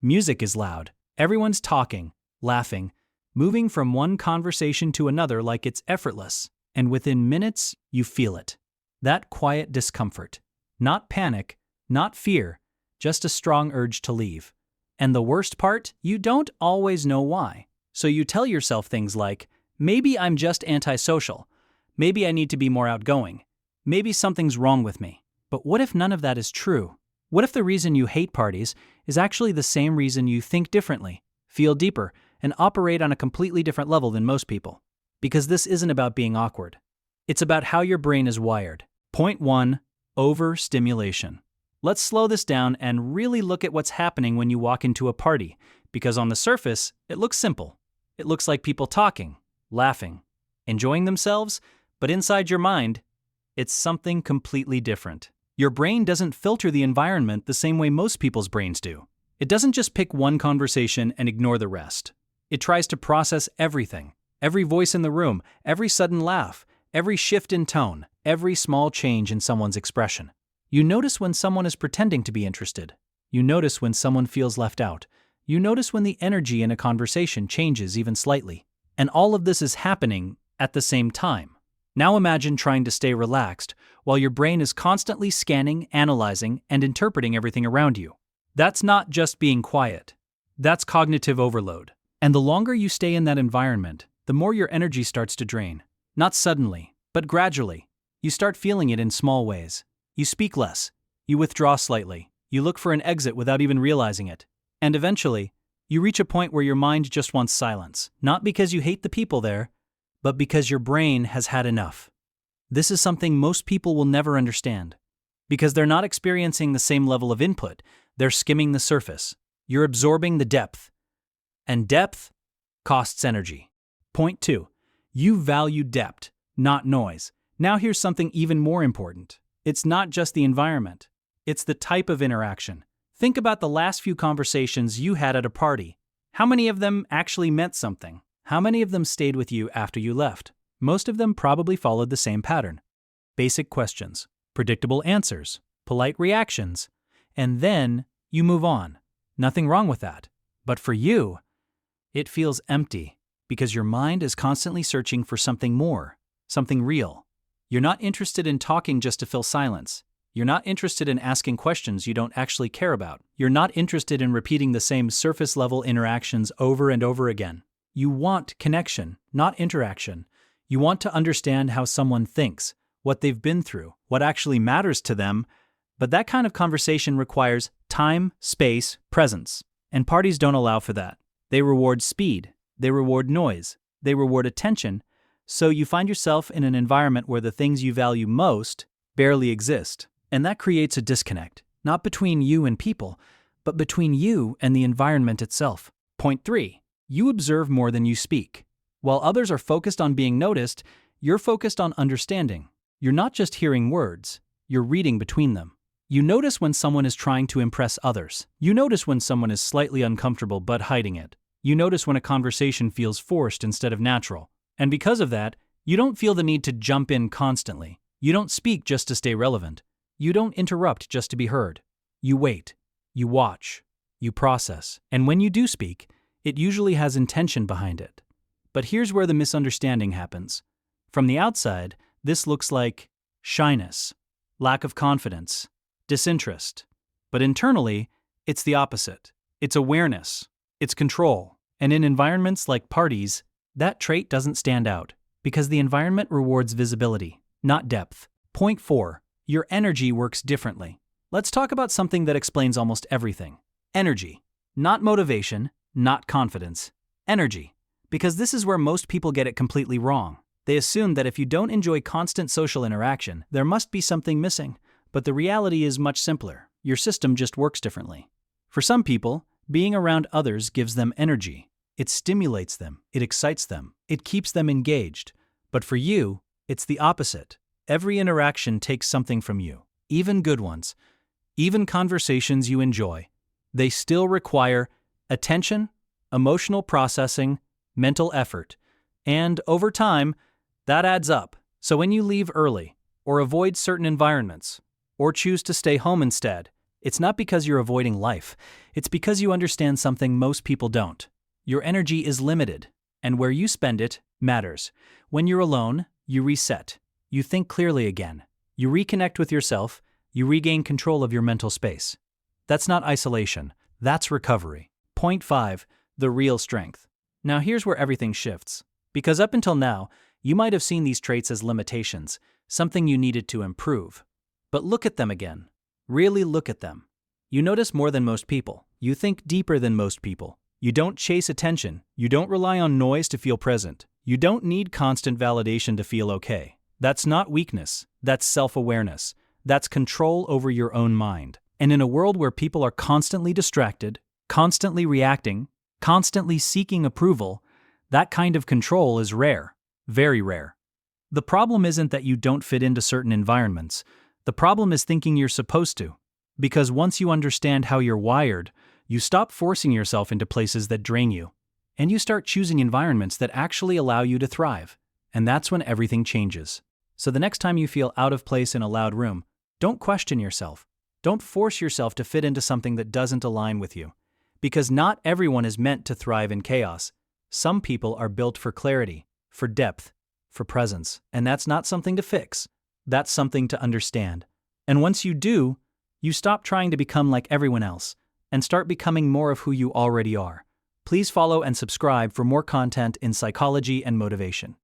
Music is loud. Everyone's talking, laughing, moving from one conversation to another like it's effortless, and within minutes, you feel it. That quiet discomfort. Not panic, not fear, just a strong urge to leave. And the worst part, you don't always know why. So you tell yourself things like, maybe I'm just antisocial. Maybe I need to be more outgoing. Maybe something's wrong with me. But what if none of that is true? What if the reason you hate parties is actually the same reason you think differently, feel deeper, and operate on a completely different level than most people? Because this isn't about being awkward. It's about how your brain is wired. Point 1. Overstimulation. Let's slow this down and really look at what's happening when you walk into a party, because on the surface, it looks simple. It looks like people talking, laughing, enjoying themselves, but inside your mind, it's something completely different. Your brain doesn't filter the environment the same way most people's brains do. It doesn't just pick one conversation and ignore the rest. It tries to process everything, every voice in the room, every sudden laugh, every shift in tone, every small change in someone's expression. You notice when someone is pretending to be interested. You notice when someone feels left out. You notice when the energy in a conversation changes even slightly. And all of this is happening at the same time. Now imagine trying to stay relaxed while your brain is constantly scanning, analyzing, and interpreting everything around you. That's not just being quiet. That's cognitive overload. And the longer you stay in that environment, the more your energy starts to drain. Not suddenly, but gradually. You start feeling it in small ways. You speak less. You withdraw slightly. You look for an exit without even realizing it. And eventually, you reach a point where your mind just wants silence. Not because you hate the people there, but because your brain has had enough. This is something most people will never understand. Because they're not experiencing the same level of input, they're skimming the surface. You're absorbing the depth. And depth costs energy. Point 2. You value depth, not noise. Now here's something even more important. It's not just the environment. It's the type of interaction. Think about the last few conversations you had at a party. How many of them actually meant something? How many of them stayed with you after you left? Most of them probably followed the same pattern. Basic questions, predictable answers, polite reactions, and then you move on. Nothing wrong with that. But for you, it feels empty because your mind is constantly searching for something more, something real. You're not interested in talking just to fill silence. You're not interested in asking questions you don't actually care about. You're not interested in repeating the same surface-level interactions over and over again. You want connection, not interaction. You want to understand how someone thinks, what they've been through, what actually matters to them. But that kind of conversation requires time, space, presence. And parties don't allow for that. They reward speed. They reward noise. They reward attention. So you find yourself in an environment where the things you value most barely exist. And that creates a disconnect, not between you and people, but between you and the environment itself. Point 3. You observe more than you speak. While others are focused on being noticed, you're focused on understanding. You're not just hearing words, you're reading between them. You notice when someone is trying to impress others. You notice when someone is slightly uncomfortable but hiding it. You notice when a conversation feels forced instead of natural. And because of that, you don't feel the need to jump in constantly. You don't speak just to stay relevant. You don't interrupt just to be heard. You wait. You watch. You process. And when you do speak, it usually has intention behind it. But here's where the misunderstanding happens. From the outside, this looks like shyness, lack of confidence, disinterest. But internally, it's the opposite. It's awareness. It's control. And in environments like parties, that trait doesn't stand out because the environment rewards visibility, not depth. Point 4. Your energy works differently. Let's talk about something that explains almost everything. Energy. Not motivation, not confidence. Energy. Because this is where most people get it completely wrong. They assume that if you don't enjoy constant social interaction, there must be something missing. But the reality is much simpler. Your system just works differently. For some people, being around others gives them energy. It stimulates them. It excites them. It keeps them engaged. But for you, it's the opposite. Every interaction takes something from you, even good ones, even conversations you enjoy. They still require attention, emotional processing, mental effort, and over time, that adds up. So when you leave early, or avoid certain environments, or choose to stay home instead, It's not because you're avoiding life, it's because you understand something most people don't. Your energy is limited, and where you spend it matters. When you're alone, you reset. You think clearly again. You reconnect with yourself, you regain control of your mental space. That's not isolation, that's recovery. Point 5. The real strength. Now here's where everything shifts. Because up until now, you might have seen these traits as limitations, something you needed to improve. But look at them again. Really look at them. You notice more than most people. You think deeper than most people. You don't chase attention. You don't rely on noise to feel present. You don't need constant validation to feel okay. That's not weakness. That's self-awareness. That's control over your own mind. And in a world where people are constantly distracted, constantly reacting, constantly seeking approval, that kind of control is rare. Very rare. The problem isn't that you don't fit into certain environments. The problem is thinking you're supposed to. Because once you understand how you're wired, you stop forcing yourself into places that drain you. And you start choosing environments that actually allow you to thrive. And that's when everything changes. So the next time you feel out of place in a loud room, don't question yourself. Don't force yourself to fit into something that doesn't align with you. Because not everyone is meant to thrive in chaos. Some people are built for clarity, for depth, for presence. And that's not something to fix. That's something to understand. And once you do, you stop trying to become like everyone else and start becoming more of who you already are. Please follow and subscribe for more content in psychology and motivation.